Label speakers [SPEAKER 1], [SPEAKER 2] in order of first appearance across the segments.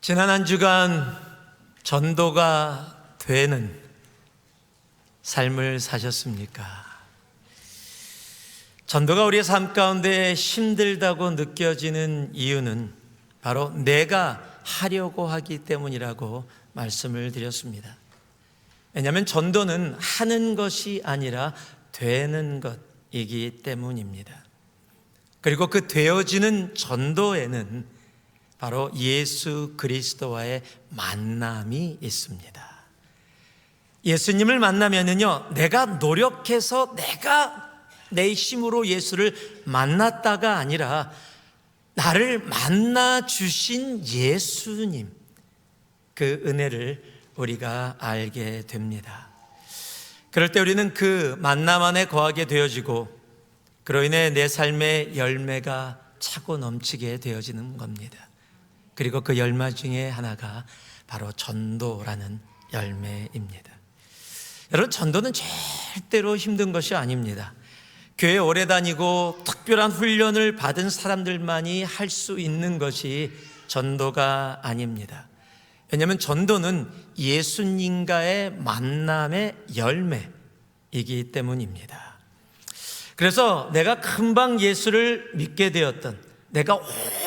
[SPEAKER 1] 지난 한 주간 전도가 되는 삶을 사셨습니까? 전도가 우리의 삶 가운데 힘들다고 느껴지는 이유는 바로 내가 하려고 하기 때문이라고 말씀을 드렸습니다. 왜냐하면 전도는 하는 것이 아니라 되는 것이기 때문입니다. 그리고 그 되어지는 전도에는 바로 예수 그리스도와의 만남이 있습니다. 예수님을 만나면은요, 내가 노력해서 내가 내 힘으로 예수를 만났다가 아니라 나를 만나 주신 예수님, 그 은혜를 우리가 알게 됩니다. 그럴 때 우리는 그 만남 안에 거하게 되어지고 그로 인해 내 삶의 열매가 차고 넘치게 되어지는 겁니다. 그리고 그 열매 중에 하나가 바로 전도라는 열매입니다. 여러분, 전도는 절대로 힘든 것이 아닙니다. 교회 오래 다니고 특별한 훈련을 받은 사람들만이 할 수 있는 것이 전도가 아닙니다. 왜냐하면 전도는 예수님과의 만남의 열매이기 때문입니다. 그래서 내가 금방 예수를 믿게 되었던, 내가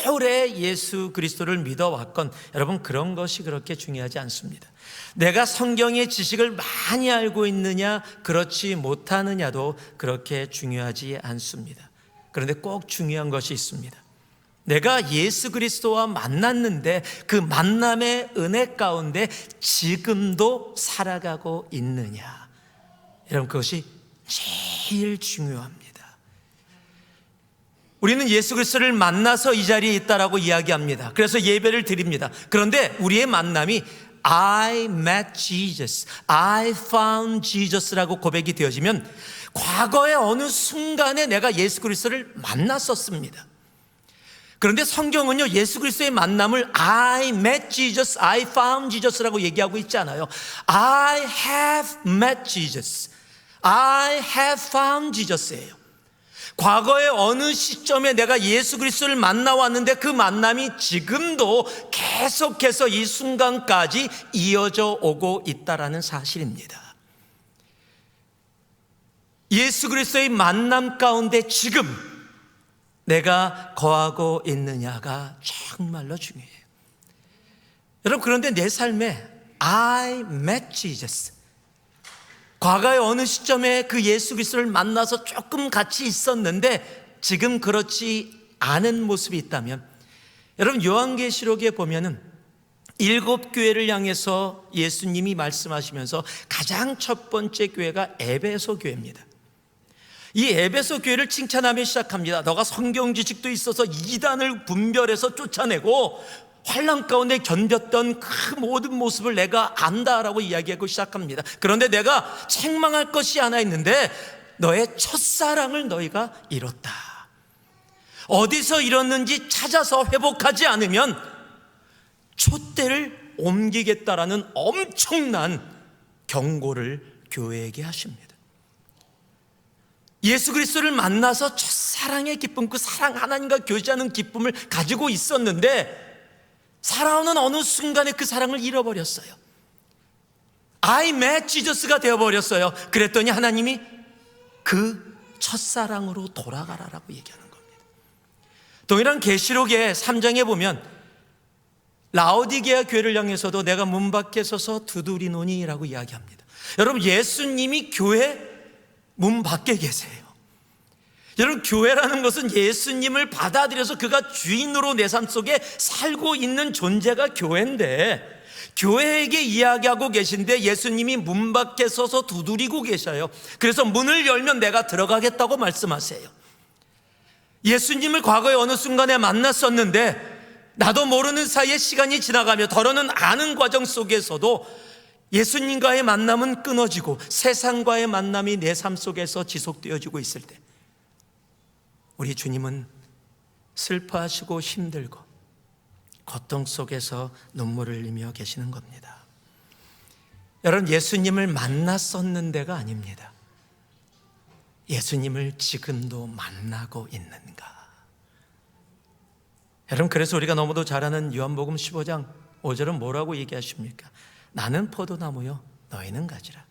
[SPEAKER 1] 오래 예수 그리스도를 믿어왔건 여러분, 그런 것이 그렇게 중요하지 않습니다. 내가 성경의 지식을 많이 알고 있느냐 그렇지 못하느냐도 그렇게 중요하지 않습니다. 그런데 꼭 중요한 것이 있습니다. 내가 예수 그리스도와 만났는데 그 만남의 은혜 가운데 지금도 살아가고 있느냐, 여러분, 그것이 제일 중요합니다. 우리는 예수 그리스도를 만나서 이 자리에 있다라고 이야기합니다. 그래서 예배를 드립니다. 그런데 우리의 만남이 I met Jesus, I found Jesus라고 고백이 되어지면 과거의 어느 순간에 내가 예수 그리스도를 만났었습니다. 그런데 성경은요, 예수 그리스도의 만남을 I met Jesus, I found Jesus라고 얘기하고 있지 않아요. I have met Jesus, I have found Jesus예요. 과거의 어느 시점에 내가 예수 그리스도를 만나왔는데 그 만남이 지금도 계속해서 이 순간까지 이어져 오고 있다는 사실입니다. 예수 그리스도의 만남 가운데 지금 내가 거하고 있느냐가 정말로 중요해요. 여러분, 그런데 내 삶에 I met Jesus, 과거의 어느 시점에 그 예수 그리스도를 만나서 조금 같이 있었는데 지금 그렇지 않은 모습이 있다면, 여러분, 요한계시록에 보면은 7교회를 향해서 예수님이 말씀하시면서 가장 첫 번째 교회가 에베소 교회입니다. 이 에베소 교회를 칭찬하며 시작합니다. 너가 성경 지식도 있어서 이단을 분별해서 쫓아내고 환난 가운데 견뎠던 그 모든 모습을 내가 안다라고 이야기하고 시작합니다. 그런데 내가 책망할 것이 하나 있는데 너의 첫사랑을 너희가 잃었다. 어디서 잃었는지 찾아서 회복하지 않으면 촛대를 옮기겠다라는 엄청난 경고를 교회에게 하십니다. 예수 그리스도를 만나서 첫사랑의 기쁨, 그 사랑, 하나님과 교제하는 기쁨을 가지고 있었는데 살아오는 어느 순간에 그 사랑을 잃어버렸어요. I met Jesus가 되어버렸어요. 그랬더니 하나님이 그 첫사랑으로 돌아가라라고 얘기하는 겁니다. 동일한 계시록의 3장에 보면 라오디게아 교회를 향해서도 내가 문 밖에 서서 두드리노니라고 이야기합니다. 여러분, 예수님이 교회 문 밖에 계세요. 여러분, 교회라는 것은 예수님을 받아들여서 그가 주인으로 내 삶 속에 살고 있는 존재가 교회인데, 교회에게 이야기하고 계신데 예수님이 문 밖에 서서 두드리고 계셔요. 그래서 문을 열면 내가 들어가겠다고 말씀하세요. 예수님을 과거에 어느 순간에 만났었는데 나도 모르는 사이에 시간이 지나가며 더러는 아는 과정 속에서도 예수님과의 만남은 끊어지고 세상과의 만남이 내 삶 속에서 지속되어지고 있을 때 우리 주님은 슬퍼하시고 힘들고 고통 속에서 눈물을 흘리며 계시는 겁니다. 여러분, 예수님을 만났었는데가 아닙니다. 예수님을 지금도 만나고 있는가? 여러분, 그래서 우리가 너무도 잘 아는 요한복음 15장 5절은 뭐라고 얘기하십니까? 나는 포도나무요 너희는 가지라.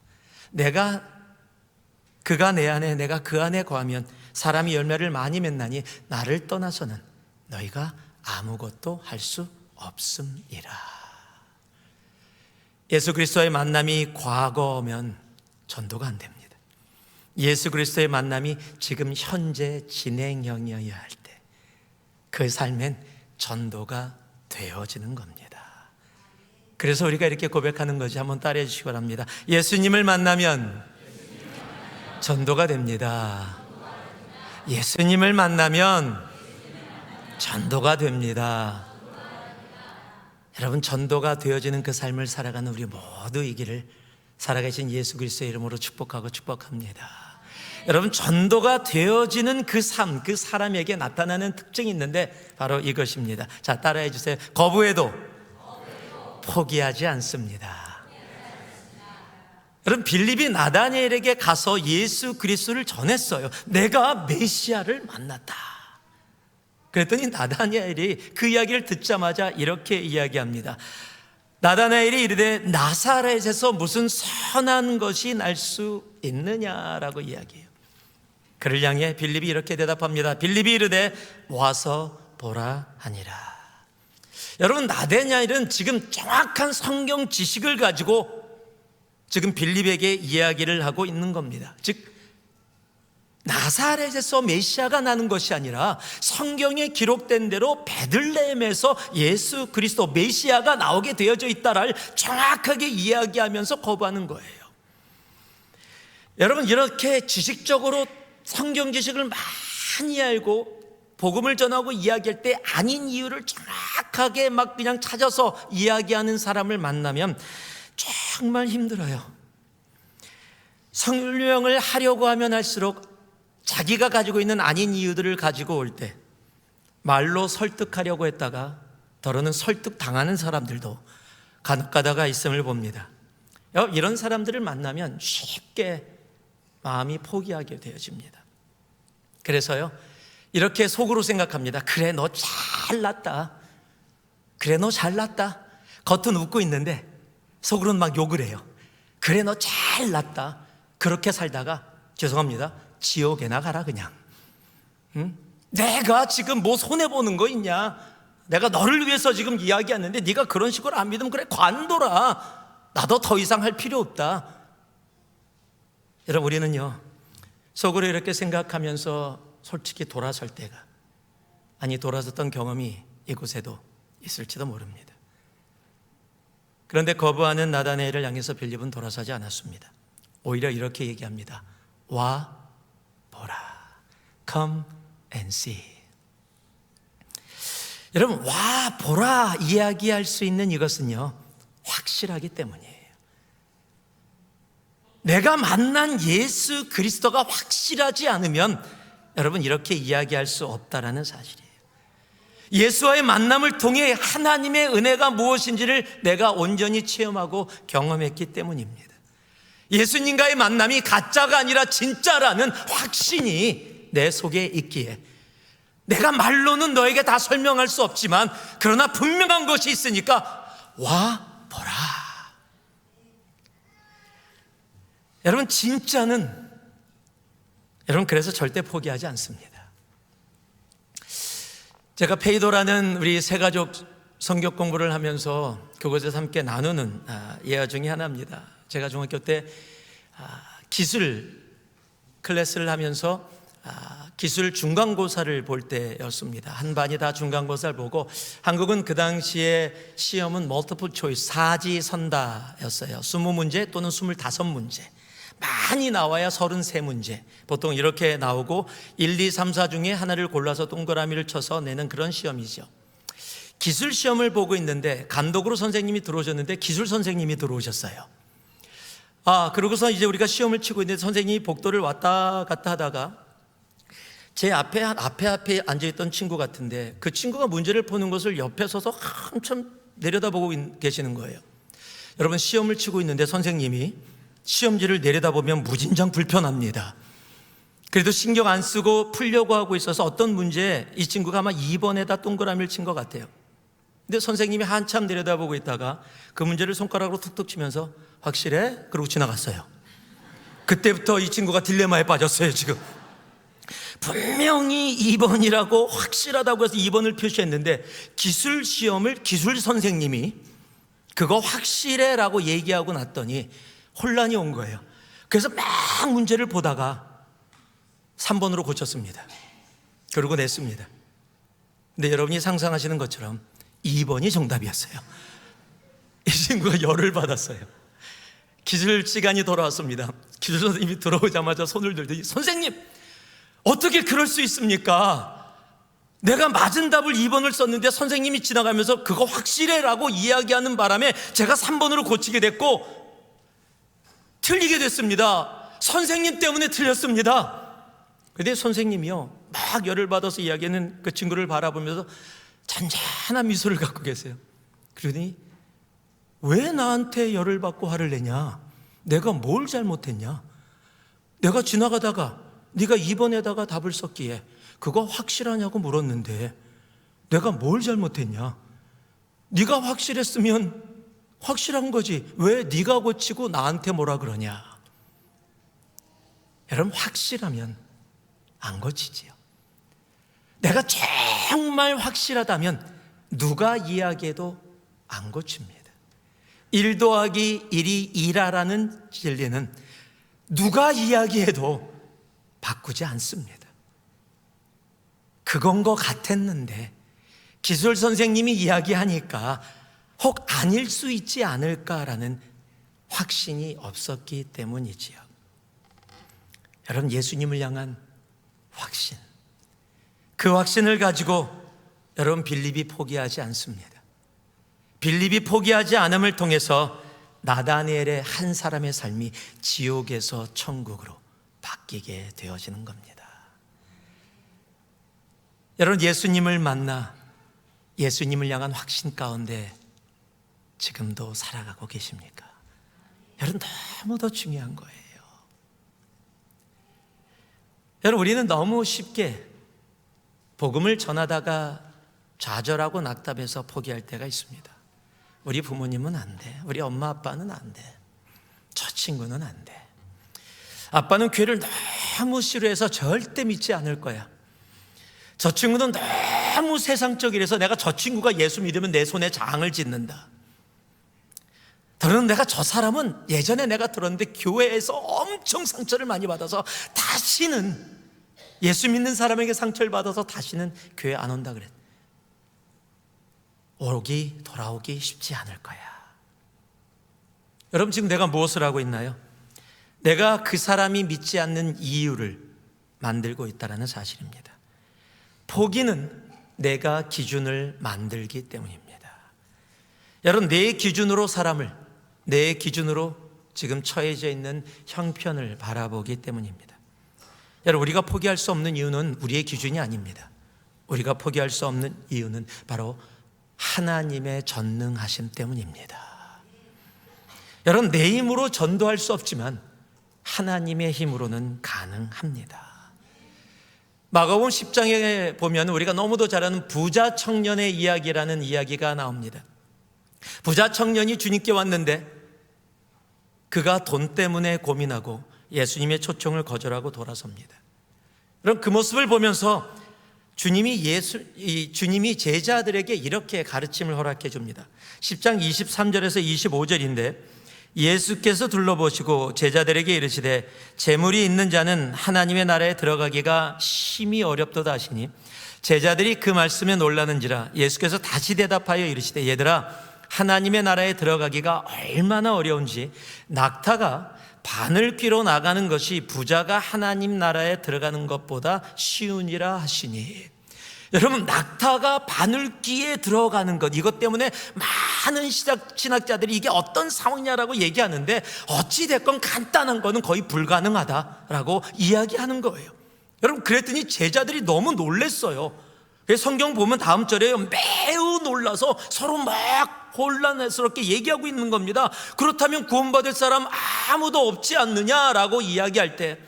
[SPEAKER 1] 그가 내 안에 내가 그 안에 거하면 사람이 열매를 많이 맺나니 나를 떠나서는 너희가 아무것도 할 수 없음이라. 예수 그리스도의 만남이 과거면 전도가 안 됩니다. 예수 그리스도의 만남이 지금 현재 진행형이어야 할 때 그 삶엔 전도가 되어지는 겁니다. 그래서 우리가 이렇게 고백하는 거지. 한번 따라해 주시기 바랍니다. 예수님을 만나면 전도가 됩니다. 예수님을 만나면 전도가 됩니다. 여러분, 전도가 되어지는 그 삶을 살아가는 우리 모두이기를 살아계신 예수 그리스도의 이름으로 축복합니다. 여러분, 전도가 되어지는 그 삶, 그 사람에게 나타나는 특징이 있는데 바로 이것입니다. 자, 따라해 주세요. 거부해도 포기하지 않습니다. 여러분, 빌립이 나다니엘에게 가서 예수 그리스도를 전했어요. 내가 메시아를 만났다. 그랬더니 나다니엘이 그 이야기를 듣자마자 이렇게 이야기합니다. 나다나엘이 이르되 나사렛에서 무슨 선한 것이 날 수 있느냐라고 이야기해요. 그를 향해 빌립이 이렇게 대답합니다. 빌립이 이르되 와서 보라 하니라. 여러분, 나다나엘은 지금 정확한 성경 지식을 가지고 지금 빌립에게 이야기를 하고 있는 겁니다. 즉 나사렛에서 메시아가 나는 것이 아니라 성경에 기록된 대로 베들레헴에서 예수 그리스도 메시아가 나오게 되어져 있다를 정확하게 이야기하면서 거부하는 거예요. 여러분, 이렇게 지식적으로 성경 지식을 많이 알고 복음을 전하고 이야기할 때 아닌 이유를 정확하게 막 그냥 찾아서 이야기하는 사람을 만나면 정말 힘들어요. 설명을 하려고 하면 할수록 자기가 가지고 있는 아닌 이유들을 가지고 올 때 말로 설득하려고 했다가 더러는 설득당하는 사람들도 간혹가다가 있음을 봅니다. 이런 사람들을 만나면 쉽게 마음이 포기하게 되어집니다. 그래서요, 이렇게 속으로 생각합니다. 그래, 너 잘났다. 그래, 너 잘났다. 겉은 웃고 있는데 속으로는 막 욕을 해요. 그래, 너 잘났다. 그렇게 살다가 죄송합니다, 지옥에나 가라 그냥. 응? 내가 지금 뭐 손해보는 거 있냐? 내가 너를 위해서 지금 이야기하는데 네가 그런 식으로 안 믿으면 그래, 관둬라. 나도 더 이상 할 필요 없다. 여러분, 우리는요 속으로 이렇게 생각하면서 솔직히 돌아설 때가, 아니 돌아섰던 경험이 이곳에도 있을지도 모릅니다. 그런데 거부하는 나다나엘을 향해서 빌립은 돌아서지 않았습니다. 오히려 이렇게 얘기합니다. 와 보라. Come and see. 여러분, 와 보라 이야기할 수 있는 이것은요 확실하기 때문이에요. 내가 만난 예수 그리스도가 확실하지 않으면 여러분 이렇게 이야기할 수 없다라는 사실이에요. 예수와의 만남을 통해 하나님의 은혜가 무엇인지를 내가 온전히 체험하고 경험했기 때문입니다. 예수님과의 만남이 가짜가 아니라 진짜라는 확신이 내 속에 있기에 내가 말로는 너에게 다 설명할 수 없지만 그러나 분명한 것이 있으니까 와 보라. 여러분, 진짜는 여러분 그래서 절대 포기하지 않습니다. 제가 페이도라는 우리 새가족 성경 공부를 하면서 그곳에서 함께 나누는 예화 중에 하나입니다. 제가 중학교 때 기술 클래스를 하면서 기술 중간고사를 볼 때였습니다. 한 반이 다 중간고사를 보고 한국은 그 당시에 시험은 멀티플 초이스 사지선다였어요. 20문제 또는 25문제 많이 나와야 33문제 보통 이렇게 나오고 1, 2, 3, 4 중에 하나를 골라서 동그라미를 쳐서 내는 그런 시험이죠. 기술 시험을 보고 있는데 감독으로 선생님이 들어오셨는데 기술 선생님이 들어오셨어요. 그러고서 이제 우리가 시험을 치고 있는데 선생님이 복도를 왔다 갔다 하다가 제 앞에 앉아있던 친구 같은데 그 친구가 문제를 푸는 것을 옆에 서서 한참 내려다보고 계시는 거예요. 여러분, 시험을 치고 있는데 선생님이 시험지를 내려다보면 무진장 불편합니다. 그래도 신경 안 쓰고 풀려고 하고 있어서 어떤 문제 이 친구가 아마 2번에다 동그라미를 친 것 같아요. 근데 선생님이 한참 내려다보고 있다가 그 문제를 손가락으로 툭툭 치면서 확실해? 그러고 지나갔어요. 그때부터 이 친구가 딜레마에 빠졌어요. 지금 분명히 2번이라고 확실하다고 해서 2번을 표시했는데 기술 시험을 기술 선생님이 그거 확실해 라고 얘기하고 났더니 혼란이 온 거예요. 그래서 막 문제를 보다가 3번으로 고쳤습니다. 그러고 냈습니다. 근데 여러분이 상상하시는 것처럼 2번이 정답이었어요. 이 친구가 열을 받았어요. 기술 시간이 돌아왔습니다. 기술 선생님이 들어오자마자 손을 들더니 선생님 어떻게 그럴 수 있습니까? 내가 맞은 답을 2번을 썼는데 선생님이 지나가면서 그거 확실해 라고 이야기하는 바람에 제가 3번으로 고치게 됐고 틀리게 됐습니다. 선생님 때문에 틀렸습니다. 그런데 선생님이요 막 열을 받아서 이야기하는 그 친구를 바라보면서 잔잔한 미소를 갖고 계세요. 그러니 왜 나한테 열을 받고 화를 내냐? 내가 뭘 잘못했냐? 내가 지나가다가 네가 2번에다가 답을 썼기에 그거 확실하냐고 물었는데 내가 뭘 잘못했냐? 네가 확실했으면 확실한 거지 왜 네가 고치고 나한테 뭐라 그러냐? 여러분 확실하면 안 고치지요. 내가 정말 확실하다면 누가 이야기해도 안 고칩니다. 1 더하기 1이 2라는 진리는 누가 이야기해도 바꾸지 않습니다. 그건 것 같았는데 기술 선생님이 이야기하니까 혹 아닐 수 있지 않을까라는 확신이 없었기 때문이지요. 여러분 예수님을 향한 확신, 그 확신을 가지고 여러분 빌립이 포기하지 않습니다. 빌립이 포기하지 않음을 통해서 나다니엘의 한 사람의 삶이 지옥에서 천국으로 바뀌게 되어지는 겁니다. 여러분 예수님을 만나 예수님을 향한 확신 가운데 지금도 살아가고 계십니까? 여러분 너무도 중요한 거예요. 여러분 우리는 너무 쉽게 복음을 전하다가 좌절하고 낙담해서 포기할 때가 있습니다. 우리 부모님은 안 돼. 우리 엄마 아빠는 안 돼. 저 친구는 안 돼. 아빠는 교회를 너무 싫어해서 절대 믿지 않을 거야. 저 친구는 너무 세상적이라서 내가 저 친구가 예수 믿으면 내 손에 장을 짓는다. 내가 저 사람은 예전에 내가 들었는데 교회에서 엄청 상처를 많이 받아서 다시는 예수 믿는 사람에게 상처를 받아서 다시는 교회 안 온다 그랬. 돌아오기 쉽지 않을 거야. 여러분 지금 내가 무엇을 하고 있나요? 내가 그 사람이 믿지 않는 이유를 만들고 있다는 사실입니다. 포기는 내가 기준을 만들기 때문입니다. 여러분 내 기준으로 사람을, 내 기준으로 지금 처해져 있는 형편을 바라보기 때문입니다. 여러분 우리가 포기할 수 없는 이유는 우리의 기준이 아닙니다. 우리가 포기할 수 없는 이유는 바로 하나님의 전능하심 때문입니다. 여러분 내 힘으로 전도할 수 없지만 하나님의 힘으로는 가능합니다. 마가복음 10장에 보면 우리가 너무도 잘 아는 부자 청년의 이야기라는 이야기가 나옵니다. 부자 청년이 주님께 왔는데 그가 돈 때문에 고민하고 예수님의 초청을 거절하고 돌아섭니다. 그럼 그 모습을 보면서 주님이 제자들에게 이렇게 가르침을 허락해 줍니다. 10장 23절에서 25절인데 예수께서 둘러보시고 제자들에게 이르시되 재물이 있는 자는 하나님의 나라에 들어가기가 심히 어렵도다 하시니 제자들이 그 말씀에 놀라는지라 예수께서 다시 대답하여 이르시되 얘들아 하나님의 나라에 들어가기가 얼마나 어려운지 낙타가 바늘 귀로 나가는 것이 부자가 하나님 나라에 들어가는 것보다 쉬우니라 하시니. 여러분 낙타가 바늘귀에 들어가는 것, 이것 때문에 많은 신학자들이 이게 어떤 상황이냐라고 얘기하는데 어찌됐건 간단한 거는 거의 불가능하다라고 이야기하는 거예요. 여러분 그랬더니 제자들이 너무 놀랬어요. 성경 보면 다음 절에 매우 놀라서 서로 막 혼란스럽게 얘기하고 있는 겁니다. 그렇다면 구원받을 사람 아무도 없지 않느냐라고 이야기할 때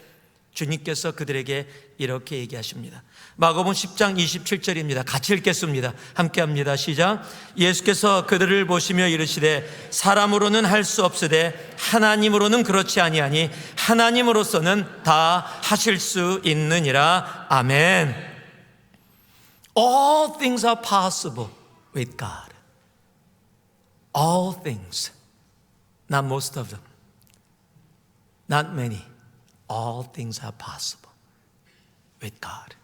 [SPEAKER 1] 주님께서 그들에게 이렇게 얘기하십니다. 마가복음 10장 27절입니다. 같이 읽겠습니다. 함께합니다. 시작. 예수께서 그들을 보시며 이르시되 사람으로는 할 수 없으되 하나님으로는 그렇지 아니하니 하나님으로서는 다 하실 수 있느니라. 아멘. All things are possible with God. All things. Not most of them. Not many. All things are possible with God.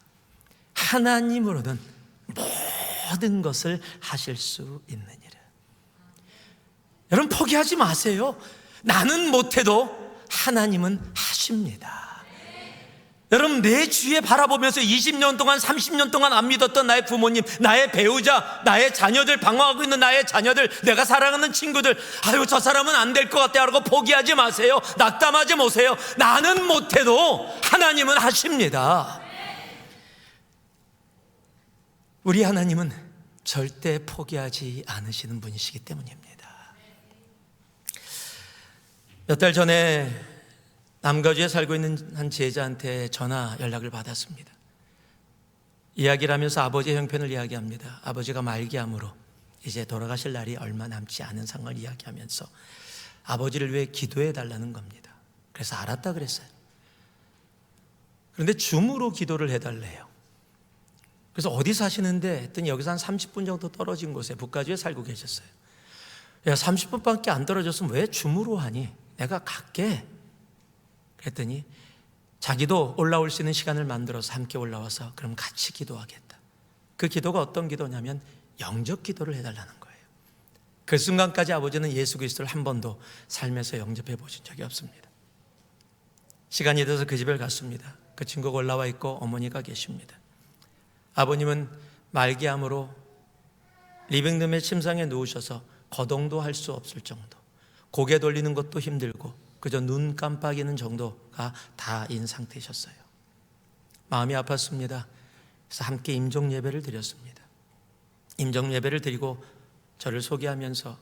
[SPEAKER 1] 하나님으로는 모든 것을 하실 수 있느니라. 여러분 포기하지 마세요. 나는 못해도 하나님은 하십니다. 여러분 내 주위에 바라보면서 20년 동안 30년 동안 안 믿었던 나의 부모님, 나의 배우자, 나의 자녀들, 방황하고 있는 나의 자녀들, 내가 사랑하는 친구들, 아유 저 사람은 안 될 것 같아 라고 포기하지 마세요. 낙담하지 마세요. 나는 못해도 하나님은 하십니다. 우리 하나님은 절대 포기하지 않으시는 분이시기 때문입니다. 몇 달 전에 남가주에 살고 있는 한 제자한테 전화 연락을 받았습니다. 이야기를 하면서 아버지의 형편을 이야기합니다. 아버지가 말기암으로 이제 돌아가실 날이 얼마 남지 않은 상황을 이야기하면서 아버지를 위해 기도해 달라는 겁니다. 그래서 알았다 그랬어요. 그런데 줌으로 기도를 해달래요. 그래서 어디 사시는데 했더니 여기서 한 30분 정도 떨어진 곳에 북가주에 살고 계셨어요. 야 30분밖에 안 떨어졌으면 왜 줌으로 하니? 내가 갈게. 그랬더니 자기도 올라올 수 있는 시간을 만들어서 함께 올라와서 그럼 같이 기도하겠다. 그 기도가 어떤 기도냐면 영접 기도를 해달라는 거예요. 그 순간까지 아버지는 예수 그리스도를 한 번도 삶에서 영접해 보신 적이 없습니다. 시간이 돼서 그 집에 갔습니다. 그 친구가 올라와 있고 어머니가 계십니다. 아버님은 말기암으로 리빙룸의 침상에 누우셔서 거동도 할 수 없을 정도, 고개 돌리는 것도 힘들고 그저 눈 깜빡이는 정도가 다인 상태셨어요. 마음이 아팠습니다. 그래서 함께 임종 예배를 드렸습니다. 임종 예배를 드리고 저를 소개하면서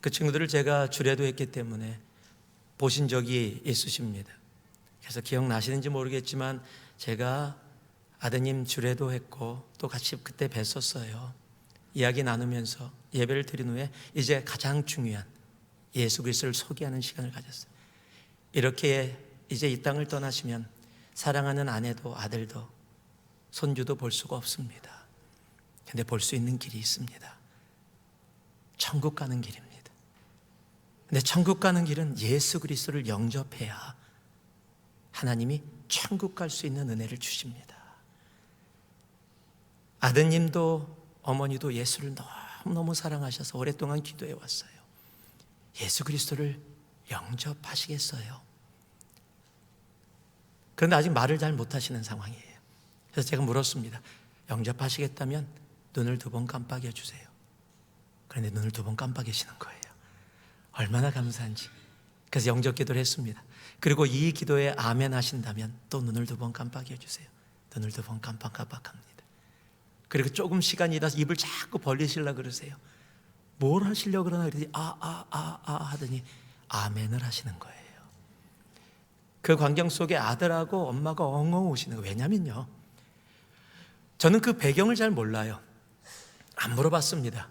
[SPEAKER 1] 그 친구들을 제가 주례도했기 때문에 보신 적이 있으십니다. 그래서 기억나시는지 모르겠지만 제가 아드님 주례도했고 또 같이 그때 뵀었어요. 이야기 나누면서 예배를 드린 후에 이제 가장 중요한 예수 그리스도를 소개하는 시간을 가졌어요. 이렇게 이제 이 땅을 떠나시면 사랑하는 아내도 아들도 손주도 볼 수가 없습니다. 근데 볼 수 있는 길이 있습니다. 천국 가는 길입니다. 근데 천국 가는 길은 예수 그리스도를 영접해야 하나님이 천국 갈 수 있는 은혜를 주십니다. 아드님도 어머니도 예수를 너무너무 사랑하셔서 오랫동안 기도해 왔어요. 예수 그리스도를 영접하시겠어요? 그런데 아직 말을 잘 못하시는 상황이에요. 그래서 제가 물었습니다. 영접하시겠다면 눈을 2번 깜빡여 주세요. 그런데 눈을 2번 깜빡이시는 거예요. 얼마나 감사한지. 그래서 영접 기도를 했습니다. 그리고 이 기도에 아멘 하신다면 또 눈을 2번 깜빡여 주세요. 눈을 2번 깜빡깜빡합니다. 그리고 조금 시간이 지나서 입을 자꾸 벌리시려고 그러세요. 뭘 하시려고 그러나 그러더니 하더니 아멘을 하시는 거예요. 그 광경 속에 아들하고 엄마가 엉엉 우시는 거예요. 왜냐면요, 저는 그 배경을 잘 몰라요. 안 물어봤습니다.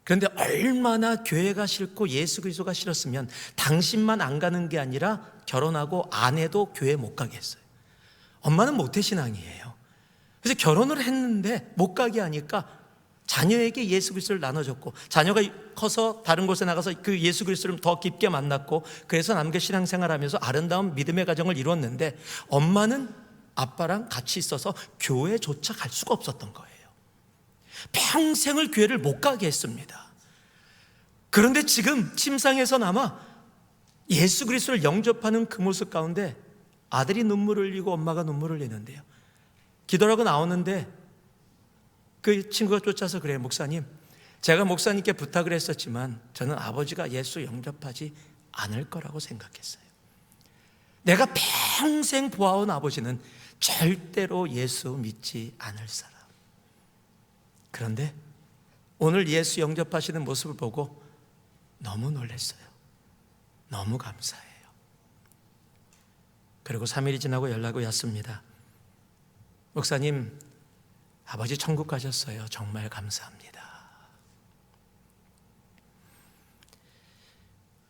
[SPEAKER 1] 그런데 얼마나 교회가 싫고 예수 그리스도가 싫었으면 당신만 안 가는 게 아니라 결혼하고 아내도 교회 못 가게 했어요. 엄마는 모태신앙이에요. 그래서 결혼을 했는데 못 가게 하니까 자녀에게 예수 그리스도를 나눠줬고, 자녀가 커서 다른 곳에 나가서 그 예수 그리스도를 더 깊게 만났고, 그래서 남겨 신앙생활하면서 아름다운 믿음의 가정을 이루었는데 엄마는 아빠랑 같이 있어서 교회조차 갈 수가 없었던 거예요. 평생을 교회를 못 가게 했습니다. 그런데 지금 침상에서나마 예수 그리스도를 영접하는 그 모습 가운데 아들이 눈물을 흘리고 엄마가 눈물을 흘리는데요, 기도라고 나오는데 그 친구가 쫓아서 그래요. 목사님, 제가 목사님께 부탁을 했었지만 저는 아버지가 예수 영접하지 않을 거라고 생각했어요. 내가 평생 보아온 아버지는 절대로 예수 믿지 않을 사람. 그런데 오늘 예수 영접하시는 모습을 보고 너무 놀랐어요. 너무 감사해요. 그리고 3일이 지나고 연락이 왔습니다. 목사님, 아버지 천국 가셨어요. 정말 감사합니다.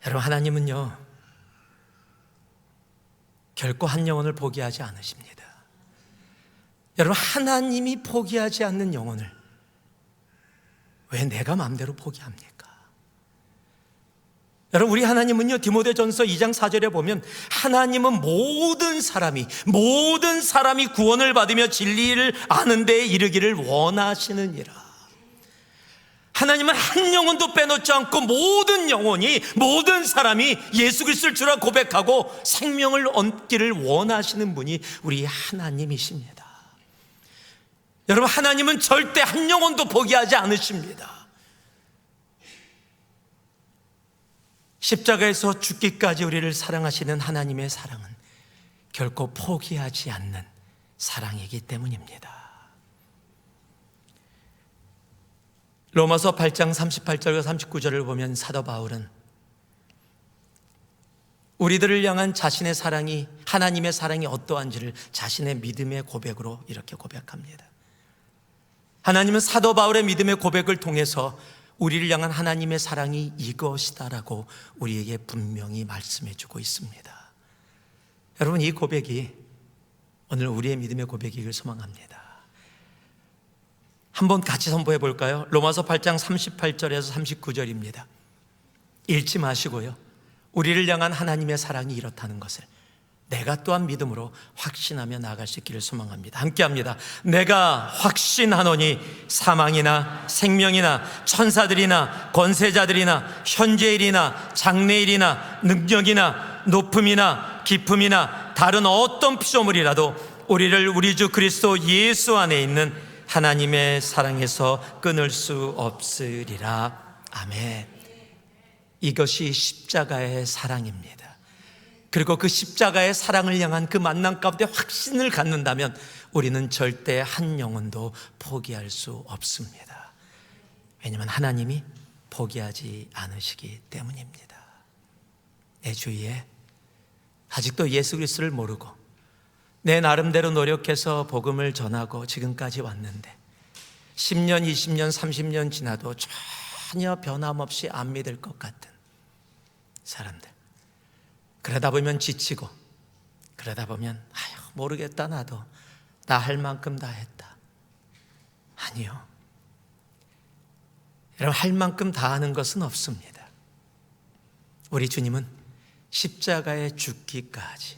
[SPEAKER 1] 여러분, 하나님은요, 결코 한 영혼을 포기하지 않으십니다. 여러분, 하나님이 포기하지 않는 영혼을 왜 내가 마음대로 포기합니까? 여러분, 우리 하나님은요, 디모데전서 2장 4절에 보면 하나님은 모든 사람이 구원을 받으며 진리를 아는 데에 이르기를 원하시느니라. 하나님은 한 영혼도 빼놓지 않고 모든 영혼이, 모든 사람이 예수 그리스도를 주라 고백하고 생명을 얻기를 원하시는 분이 우리 하나님이십니다. 여러분, 하나님은 절대 한 영혼도 포기하지 않으십니다. 십자가에서 죽기까지 우리를 사랑하시는 하나님의 사랑은 결코 포기하지 않는 사랑이기 때문입니다. 로마서 8장 38절과 39절을 보면 사도 바울은 우리들을 향한 자신의 사랑이, 하나님의 사랑이 어떠한지를 자신의 믿음의 고백으로 이렇게 고백합니다. 하나님은 사도 바울의 믿음의 고백을 통해서 우리를 향한 하나님의 사랑이 이것이다라고 우리에게 분명히 말씀해 주고 있습니다. 여러분, 이 고백이 오늘 우리의 믿음의 고백이길 소망합니다. 한번 같이 선포해 볼까요? 로마서 8장 38절에서 39절입니다. 읽지 마시고요, 우리를 향한 하나님의 사랑이 이렇다는 것을 내가 또한 믿음으로 확신하며 나아갈 수 있기를 소망합니다. 함께합니다. 내가 확신하노니 사망이나 생명이나 천사들이나 권세자들이나 현재일이나 장래일이나 능력이나 높음이나 깊음이나 다른 어떤 피조물이라도 우리를 우리 주 그리스도 예수 안에 있는 하나님의 사랑에서 끊을 수 없으리라. 아멘. 이것이 십자가의 사랑입니다. 그리고 그 십자가의 사랑을 향한 그 만남 가운데 확신을 갖는다면 우리는 절대 한 영혼도 포기할 수 없습니다. 왜냐하면 하나님이 포기하지 않으시기 때문입니다. 내 주위에 아직도 예수 그리스도를 모르고 내 나름대로 노력해서 복음을 전하고 지금까지 왔는데 10년, 20년, 30년 지나도 전혀 변함없이 안 믿을 것 같은 사람들, 그러다 보면 지치고, 그러다 보면 모르겠다, 나도 나 할 만큼 다 했다. 아니요, 여러분, 할 만큼 다 하는 것은 없습니다. 우리 주님은 십자가에 죽기까지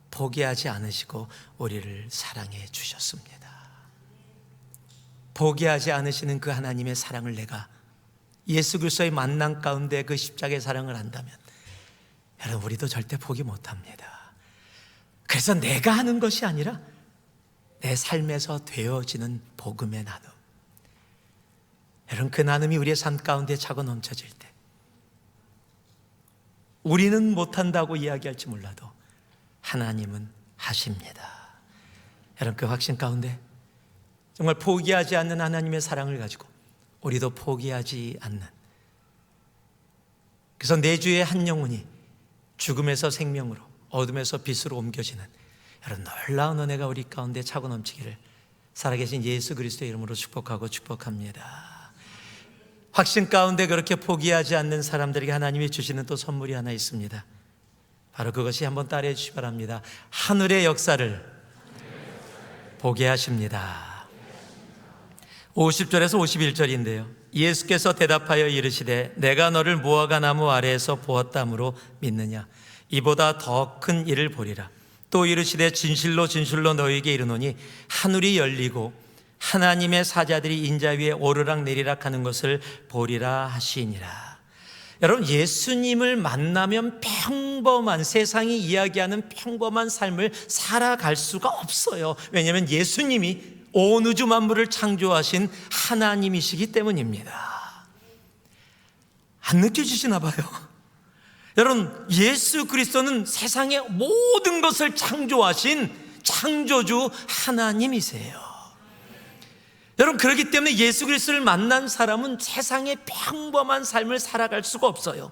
[SPEAKER 1] 포기하지 않으시고 우리를 사랑해 주셨습니다. 포기하지 않으시는 그 하나님의 사랑을 내가 예수 그리스도의 만남 가운데 그 십자가의 사랑을 안다면 여러분, 우리도 절대 포기 못합니다. 그래서 내가 하는 것이 아니라 내 삶에서 되어지는 복음의 나눔, 여러분, 그 나눔이 우리의 삶 가운데 차고 넘쳐질 때 우리는 못한다고 이야기할지 몰라도 하나님은 하십니다. 여러분, 그 확신 가운데 정말 포기하지 않는 하나님의 사랑을 가지고 우리도 포기하지 않는, 그래서 내 주의 한 영혼이 죽음에서 생명으로, 어둠에서 빛으로 옮겨지는 여러분, 놀라운 은혜가 우리 가운데 차고 넘치기를 살아계신 예수 그리스도의 이름으로 축복하고 축복합니다. 확신 가운데 그렇게 포기하지 않는 사람들에게 하나님이 주시는 또 선물이 하나 있습니다. 바로 그것이, 한번 따라해 주시기 바랍니다. 하늘의 역사를 보게 하십니다. 50절에서 51절인데요 예수께서 대답하여 이르시되 내가 너를 무화과 나무 아래에서 보았다므로 믿느냐? 이보다 더 큰 일을 보리라. 또 이르시되 진실로 진실로 너희에게 이르노니 하늘이 열리고 하나님의 사자들이 인자 위에 오르락 내리락 하는 것을 보리라 하시니라. 여러분, 예수님을 만나면 평범한, 세상이 이야기하는 평범한 삶을 살아갈 수가 없어요. 왜냐하면 예수님이 온 우주 만물을 창조하신 하나님이시기 때문입니다. 안 느껴지시나 봐요. 여러분, 예수 그리스도는 세상의 모든 것을 창조하신 창조주 하나님이세요. 여러분, 그렇기 때문에 예수 그리스도를 만난 사람은 세상의 평범한 삶을 살아갈 수가 없어요.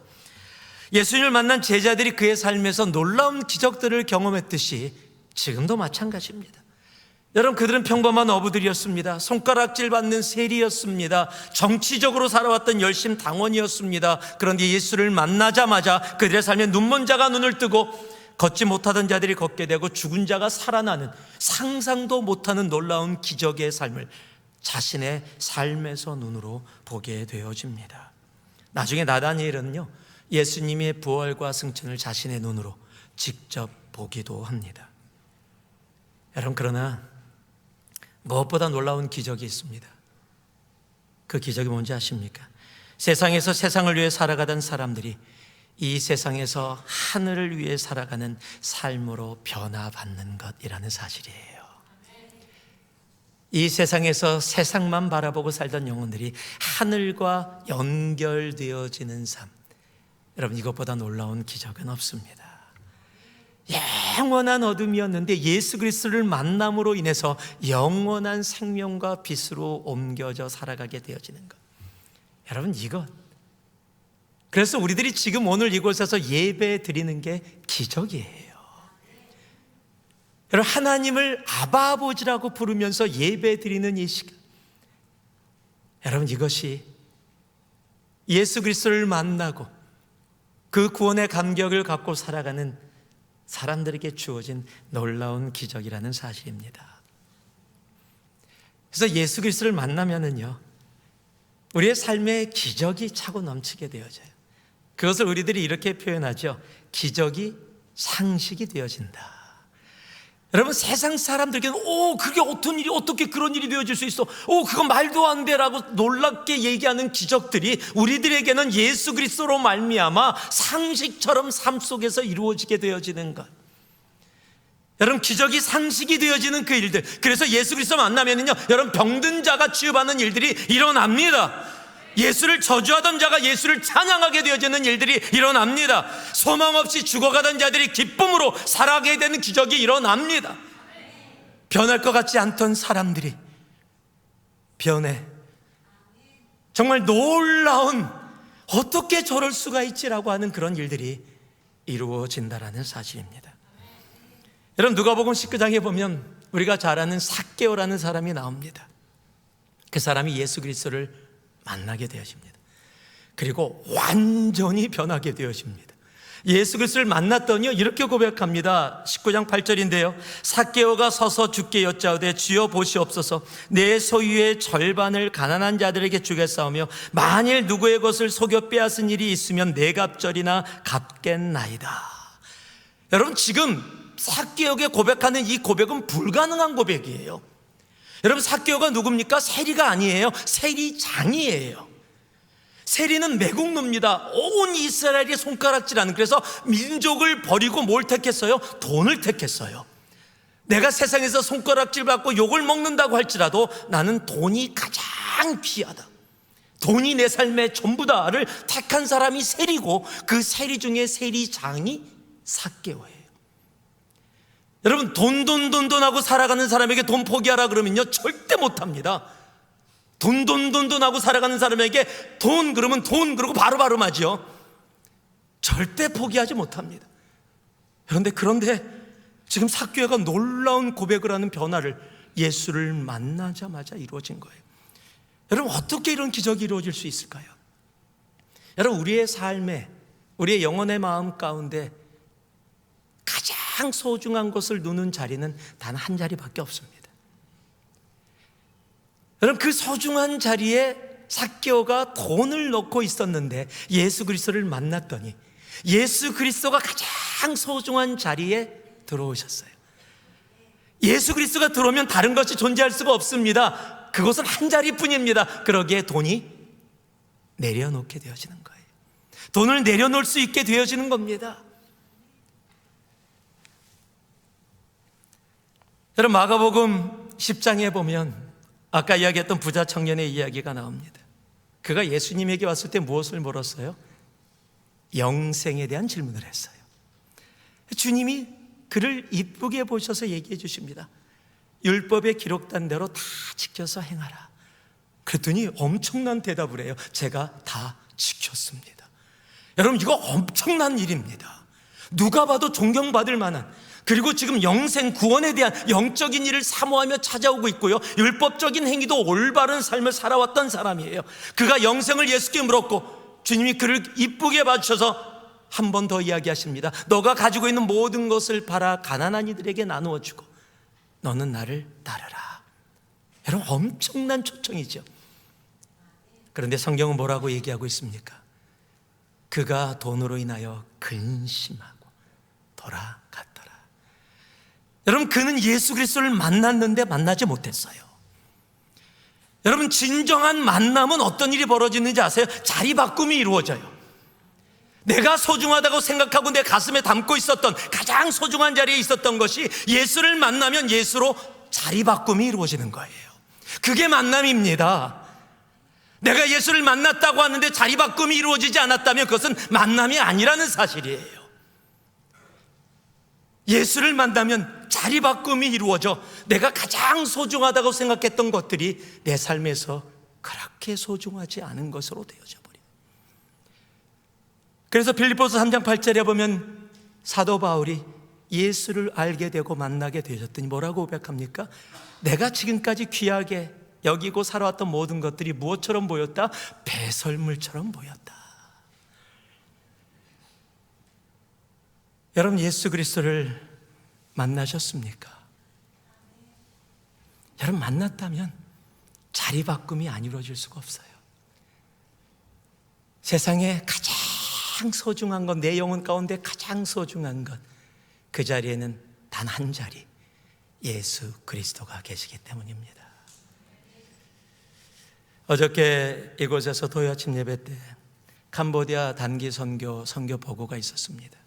[SPEAKER 1] 예수님을 만난 제자들이 그의 삶에서 놀라운 기적들을 경험했듯이 지금도 마찬가지입니다. 여러분, 그들은 평범한 어부들이었습니다. 손가락질 받는 세리였습니다. 정치적으로 살아왔던 열심 당원이었습니다. 그런데 예수를 만나자마자 그들의 삶에 눈먼 자가 눈을 뜨고 걷지 못하던 자들이 걷게 되고 죽은 자가 살아나는, 상상도 못하는 놀라운 기적의 삶을 자신의 삶에서 눈으로 보게 되어집니다. 나중에 나다니엘은요, 예수님의 부활과 승천을 자신의 눈으로 직접 보기도 합니다. 여러분, 그러나 무엇보다 놀라운 기적이 있습니다. 그 기적이 뭔지 아십니까? 세상에서 세상을 위해 살아가던 사람들이 이 세상에서 하늘을 위해 살아가는 삶으로 변화받는 것이라는 사실이에요. 이 세상에서 세상만 바라보고 살던 영혼들이 하늘과 연결되어지는 삶, 여러분, 이것보다 놀라운 기적은 없습니다. 영원한 어둠이었는데 예수 그리스도를 만남으로 인해서 영원한 생명과 빛으로 옮겨져 살아가게 되어지는 것, 여러분, 이것, 그래서 우리들이 지금 오늘 이곳에서 예배 드리는 게 기적이에요. 여러분, 하나님을 아바 아버지라고 부르면서 예배 드리는 이 시간, 여러분, 이것이 예수 그리스도를 만나고 그 구원의 감격을 갖고 살아가는 사람들에게 주어진 놀라운 기적이라는 사실입니다. 그래서 예수 그리스도를 만나면은요, 우리의 삶에 기적이 차고 넘치게 되어져요. 그것을 우리들이 이렇게 표현하죠. 기적이 상식이 되어진다. 여러분, 세상 사람들에게는 그게 어떤 일이, 어떻게 그런 일이 되어질 수 있어, 그건 말도 안 돼라고 놀랍게 얘기하는 기적들이 우리들에게는 예수 그리스도로 말미암아 상식처럼 삶 속에서 이루어지게 되어지는 것, 여러분, 기적이 상식이 되어지는 그 일들. 그래서 예수 그리스도 만나면은요, 여러분, 병든 자가 치유받는 일들이 일어납니다. 예수를 저주하던 자가 예수를 찬양하게 되어지는 일들이 일어납니다. 소망 없이 죽어가던 자들이 기쁨으로 살아가게 되는 기적이 일어납니다. 변할 것 같지 않던 사람들이 변해. 정말 놀라운, 어떻게 저럴 수가 있지라고 하는 그런 일들이 이루어진다라는 사실입니다. 여러분, 누가복음 19장에 보면 우리가 잘 아는 삭개오라는 사람이 나옵니다. 그 사람이 예수 그리스도를 만나게 되어집니다. 그리고 완전히 변하게 되어집니다. 예수 그리스도를 만났더니요, 이렇게 고백합니다. 19장 8절인데요. 삭개오가 서서 주께 여짜오되 주여 보시옵소서, 내 소유의 절반을 가난한 자들에게 주겠사오며 만일 누구의 것을 속여 빼앗은 일이 있으면 네 갑절이나 갚겠나이다. 여러분, 지금 삭개오에게 고백하는 이 고백은 불가능한 고백이에요. 여러분, 삭개오가 누굽니까? 세리가 아니에요. 세리장이에요. 세리는 매국노입니다. 온 이스라엘이 손가락질하는, 그래서 민족을 버리고 뭘 택했어요? 돈을 택했어요. 내가 세상에서 손가락질 받고 욕을 먹는다고 할지라도 나는 돈이 가장 귀하다, 돈이 내 삶의 전부다를 택한 사람이 세리고, 그 세리 중에 세리장이 삭개오예요. 여러분, 돈 하고 살아가는 사람에게 돈 포기하라 그러면요, 절대 못합니다. 돈 하고 살아가는 사람에게 돈 그러면 돈 그러고 바로 맞죠. 절대 포기하지 못합니다. 그런데 지금 삭개오가 놀라운 고백을 하는 변화를 예수를 만나자마자 이루어진 거예요. 여러분, 어떻게 이런 기적이 이루어질 수 있을까요? 여러분, 우리의 삶에, 우리의 영혼의 마음 가운데 가장 소중한 것을 두는 자리는 단 한 자리밖에 없습니다. 여러분, 그 소중한 자리에 삭개오가 돈을 넣고 있었는데 예수 그리스도를 만났더니 예수 그리스도가 가장 소중한 자리에 들어오셨어요. 예수 그리스도가 들어오면 다른 것이 존재할 수가 없습니다. 그것은 한 자리뿐입니다. 그러기에 돈이 내려놓게 되어지는 거예요. 돈을 내려놓을 수 있게 되어지는 겁니다. 여러분, 마가복음 10장에 보면 아까 이야기했던 부자 청년의 이야기가 나옵니다. 그가 예수님에게 왔을 때 무엇을 물었어요? 영생에 대한 질문을 했어요. 주님이 그를 이쁘게 보셔서 얘기해 주십니다. 율법에 기록된 대로 다 지켜서 행하라. 그랬더니 엄청난 대답을 해요. 제가 다 지켰습니다. 여러분, 이거 엄청난 일입니다. 누가 봐도 존경받을 만한, 그리고 지금 영생 구원에 대한 영적인 일을 사모하며 찾아오고 있고요, 율법적인 행위도 올바른 삶을 살아왔던 사람이에요. 그가 영생을 예수께 물었고 주님이 그를 이쁘게 봐주셔서 한 번 더 이야기하십니다. 너가 가지고 있는 모든 것을 팔아 가난한 이들에게 나누어 주고 너는 나를 따르라. 여러분, 엄청난 초청이죠. 그런데 성경은 뭐라고 얘기하고 있습니까? 그가 돈으로 인하여 근심하고 돌아갔더라. 여러분, 그는 예수 그리스도를 만났는데 만나지 못했어요. 여러분, 진정한 만남은 어떤 일이 벌어지는지 아세요? 자리 바꿈이 이루어져요. 내가 소중하다고 생각하고 내 가슴에 담고 있었던 가장 소중한 자리에 있었던 것이 예수를 만나면 예수로 자리 바꿈이 이루어지는 거예요. 그게 만남입니다. 내가 예수를 만났다고 하는데 자리 바꿈이 이루어지지 않았다면 그것은 만남이 아니라는 사실이에요. 예수를 만나면 자리 바꿈이 이루어져 내가 가장 소중하다고 생각했던 것들이 내 삶에서 그렇게 소중하지 않은 것으로 되어져 버려요. 그래서 빌립보서 3장 8절에 보면 사도 바울이 예수를 알게 되고 만나게 되셨더니 뭐라고 고백합니까? 내가 지금까지 귀하게 여기고 살아왔던 모든 것들이 무엇처럼 보였다? 배설물처럼 보였다. 여러분, 예수 그리스도를 만나셨습니까? 여러분, 만났다면 자리 바꿈이 안 이루어질 수가 없어요. 세상에 가장 소중한 것, 내 영혼 가운데 가장 소중한 것, 그 자리에는 단 한 자리, 예수 그리스도가 계시기 때문입니다. 어저께 이곳에서 도요 아침 예배 때 캄보디아 단기 선교 보고가 있었습니다.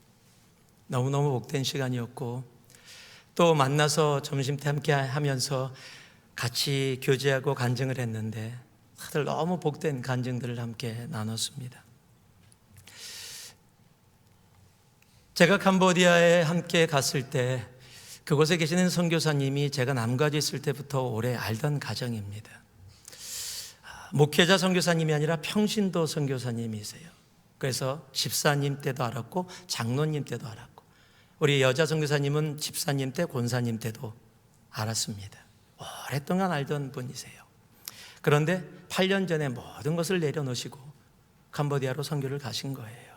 [SPEAKER 1] 너무너무 복된 시간이었고, 또 만나서 점심때 함께 하면서 같이 교제하고 간증을 했는데 다들 너무 복된 간증들을 함께 나눴습니다. 제가 캄보디아에 함께 갔을 때 그곳에 계시는 선교사님이 제가 남가주 있을 때부터 오래 알던 가정입니다. 목회자 선교사님이 아니라 평신도 선교사님이세요. 그래서 집사님 때도 알았고 장로님 때도 알았고, 우리 여자 선교사님은 집사님 때, 권사님 때도 알았습니다. 오랫동안 알던 분이세요. 그런데 8년 전에 모든 것을 내려놓으시고 캄보디아로 선교를 가신 거예요.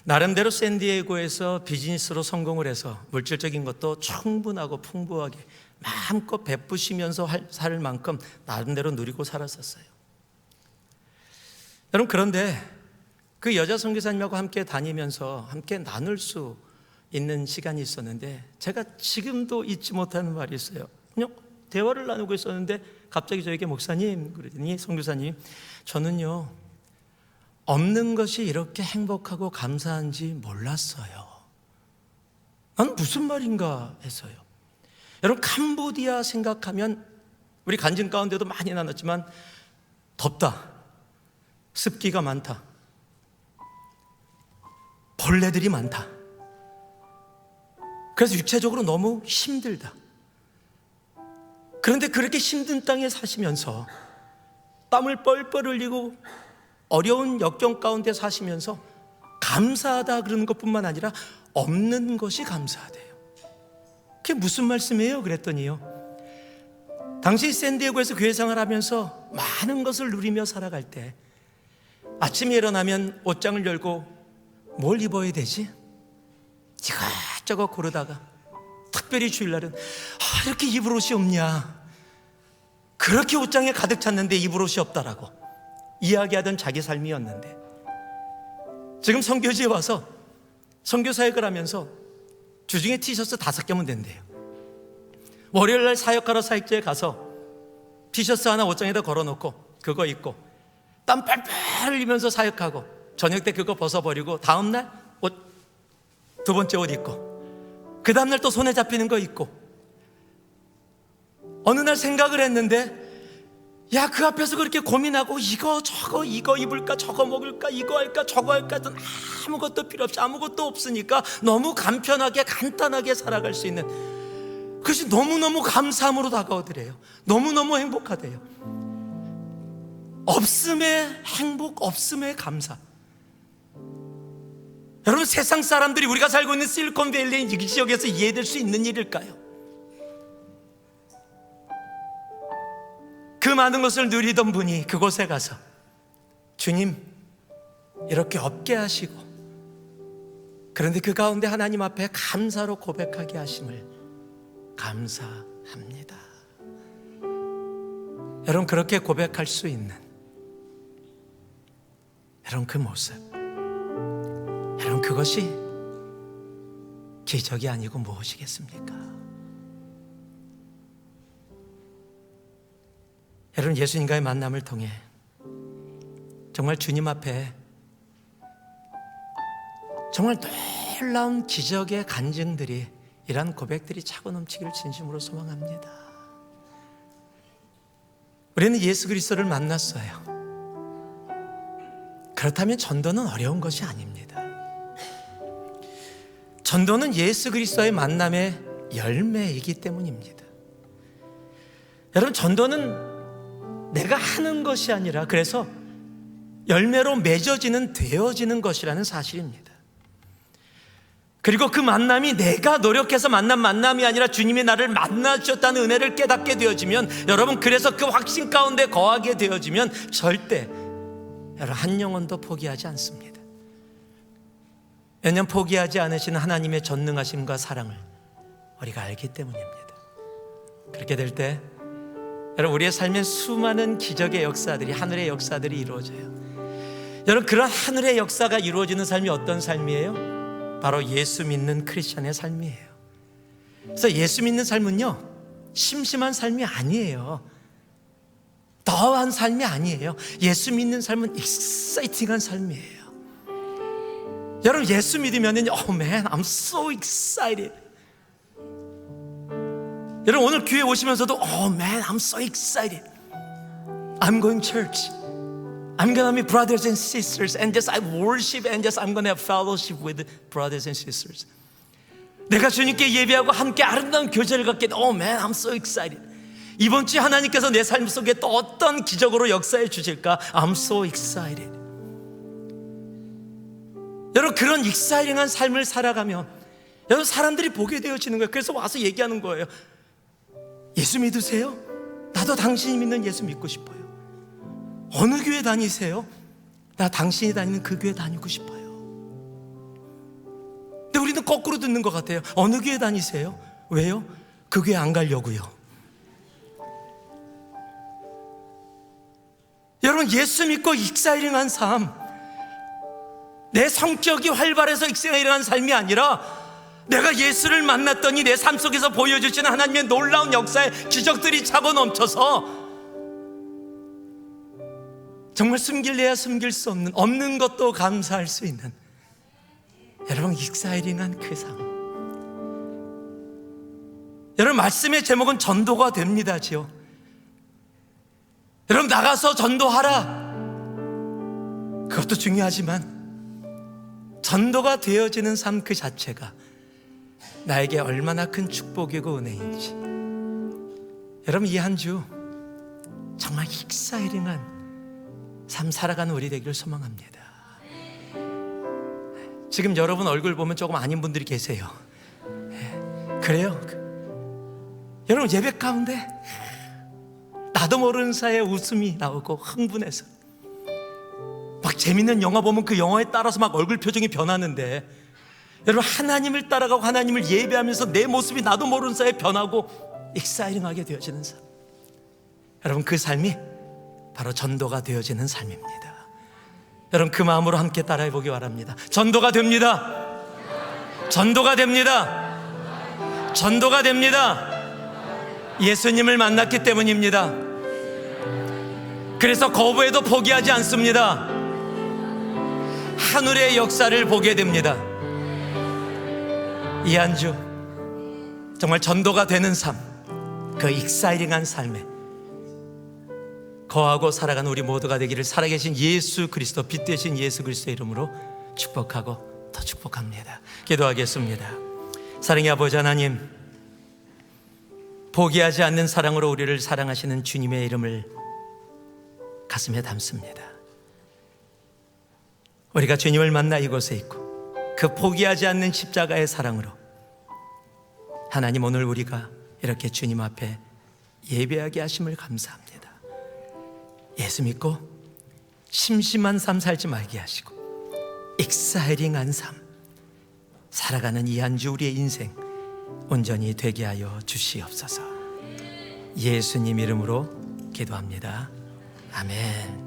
[SPEAKER 1] 나름대로 샌디에고에서 비즈니스로 성공을 해서 물질적인 것도 충분하고 풍부하게 마음껏 베푸시면서 살 만큼 나름대로 누리고 살았었어요. 여러분, 그런데 그 여자 선교사님하고 함께 다니면서 함께 나눌 수 있는 시간이 있었는데 제가 지금도 잊지 못하는 말이 있어요. 그냥 대화를 나누고 있었는데 갑자기 저에게 목사님 그러더니, 선교사님, 저는요 없는 것이 이렇게 행복하고 감사한지 몰랐어요. 난 무슨 말인가 했어요. 여러분, 캄보디아 생각하면 우리 간증 가운데도 많이 나눴지만 덥다, 습기가 많다, 벌레들이 많다. 그래서 육체적으로 너무 힘들다. 그런데 그렇게 힘든 땅에 사시면서 땀을 뻘뻘 흘리고 어려운 역경 가운데 사시면서 감사하다 그러는 것뿐만 아니라 없는 것이 감사하대요. 그게 무슨 말씀이에요? 그랬더니요, 당시 샌디에고에서 교회 생활을 하면서 많은 것을 누리며 살아갈 때 아침에 일어나면 옷장을 열고 뭘 입어야 되지? 이것저것 고르다가 특별히 주일날은 이렇게 입을 옷이 없냐, 그렇게 옷장에 가득 찼는데 입을 옷이 없다라고 이야기하던 자기 삶이었는데, 지금 선교지에 와서 선교 사역을 하면서 주중에 티셔츠 5개면 된대요. 월요일날 사역하러 사역지에 가서 티셔츠 하나 옷장에다 걸어놓고 그거 입고 땀 뻘뻘 흘리면서 사역하고 저녁 때 그거 벗어버리고 다음날 옷, 두 번째 옷 입고 그 다음날 또 손에 잡히는 거 입고, 어느 날 생각을 했는데, 야, 그 앞에서 그렇게 고민하고 이거 저거 이거 입을까 저거 먹을까 이거 할까 저거 할까 든 아무것도 필요 없이 아무것도 없으니까 너무 간편하게 간단하게 살아갈 수 있는 그것이 너무너무 감사함으로 다가오더래요. 너무너무 행복하대요. 없음의 행복, 없음의 감사. 여러분, 세상 사람들이 우리가 살고 있는 실리콘밸리 이 지역에서 이해될 수 있는 일일까요? 그 많은 것을 누리던 분이 그곳에 가서 주님, 이렇게 없게 하시고, 그런데 그 가운데 하나님 앞에 감사로 고백하게 하심을 감사합니다. 여러분, 그렇게 고백할 수 있는 여러분 그 모습, 여러분 그것이 기적이 아니고 무엇이겠습니까? 여러분, 예수님과의 만남을 통해 정말 주님 앞에 정말 놀라운 기적의 간증들이, 이러한 고백들이 차고 넘치기를 진심으로 소망합니다. 우리는 예수 그리스도를 만났어요. 그렇다면 전도는 어려운 것이 아닙니다. 전도는 예수 그리스도의 만남의 열매이기 때문입니다. 여러분, 전도는 내가 하는 것이 아니라 그래서 열매로 맺어지는, 되어지는 것이라는 사실입니다. 그리고 그 만남이 내가 노력해서 만난 만남이 아니라 주님이 나를 만나주셨다는 은혜를 깨닫게 되어지면, 여러분, 그래서 그 확신 가운데 거하게 되어지면 절대 여러분 한 영혼도 포기하지 않습니다. 왜냐하면 포기하지 않으시는 하나님의 전능하심과 사랑을 우리가 알기 때문입니다. 그렇게 될 때 여러분, 우리의 삶에 수많은 기적의 역사들이, 하늘의 역사들이 이루어져요. 여러분, 그런 하늘의 역사가 이루어지는 삶이 어떤 삶이에요? 바로 예수 믿는 크리스천의 삶이에요. 그래서 예수 믿는 삶은요, 심심한 삶이 아니에요. 더한 삶이 아니에요. 예수 믿는 삶은 익사이팅한 삶이에요. 여러분, 예수 믿으면은 Oh man, I'm so excited. 여러분, 오늘 교회 오시면서도 Oh man, I'm so excited. I'm going church. I'm gonna meet brothers and sisters and just I worship and just I'm gonna have fellowship with brothers and sisters. 내가 주님께 예배하고 함께 아름다운 교제를 갖게 돼. Oh man, I'm so excited. 이번 주에 하나님께서 내 삶 속에 또 어떤 기적으로 역사해 주실까? I'm so excited. 여러분, 그런 익사이링한 삶을 살아가면 여러분 사람들이 보게 되어지는 거예요. 그래서 와서 얘기하는 거예요. 예수 믿으세요? 나도 당신이 믿는 예수 믿고 싶어요. 어느 교회 다니세요? 나 당신이 다니는 그 교회 다니고 싶어요. 근데 우리는 거꾸로 듣는 것 같아요. 어느 교회 다니세요? 왜요? 그 교회 안 가려고요. 여러분, 예수 믿고 익사이링한 삶, 내 성격이 활발해서 익사이링한 삶이 아니라 내가 예수를 만났더니 내 삶 속에서 보여주시는 하나님의 놀라운 역사의 기적들이 차고 넘쳐서 정말 숨길래야 숨길 수 없는, 없는 것도 감사할 수 있는 여러분 익사이링한 그 삶. 여러분, 말씀의 제목은 전도가 됩니다지요. 여러분, 나가서 전도하라, 그것도 중요하지만 전도가 되어지는 삶 그 자체가 나에게 얼마나 큰 축복이고 은혜인지, 여러분 이 한 주 정말 익사이링한 삶 살아가는 우리 되기를 소망합니다. 지금 여러분 얼굴 보면 조금 아닌 분들이 계세요. 그래요. 여러분, 예배 가운데 나도 모르는 사이에 웃음이 나오고 흥분해서 막 재밌는 영화 보면 그 영화에 따라서 막 얼굴 표정이 변하는데, 여러분 하나님을 따라가고 하나님을 예배하면서 내 모습이 나도 모르는 사이에 변하고 익사이링하게 되어지는 삶, 여러분 그 삶이 바로 전도가 되어지는 삶입니다. 여러분 그 마음으로 함께 따라해 보기 바랍니다. 전도가 됩니다. 전도가 됩니다. 전도가 됩니다. 예수님을 만났기 때문입니다. 그래서 거부해도 포기하지 않습니다. 하늘의 역사를 보게 됩니다. 이 한 주 정말 전도가 되는 삶, 그 익사이링한 삶에 거하고 살아가는 우리 모두가 되기를 살아계신 예수 그리스도, 빛 되신 예수 그리스도의 이름으로 축복하고 더 축복합니다. 기도하겠습니다. 사랑의 아버지 하나님, 포기하지 않는 사랑으로 우리를 사랑하시는 주님의 이름을 가슴에 담습니다. 우리가 주님을 만나 이곳에 있고 그 포기하지 않는 십자가의 사랑으로 하나님, 오늘 우리가 이렇게 주님 앞에 예배하게 하심을 감사합니다. 예수 믿고 심심한 삶 살지 말게 하시고 익사이링한 삶 살아가는 이 한 주 우리의 인생 온전히 되게 하여 주시옵소서. 예수님 이름으로 기도합니다. 아멘.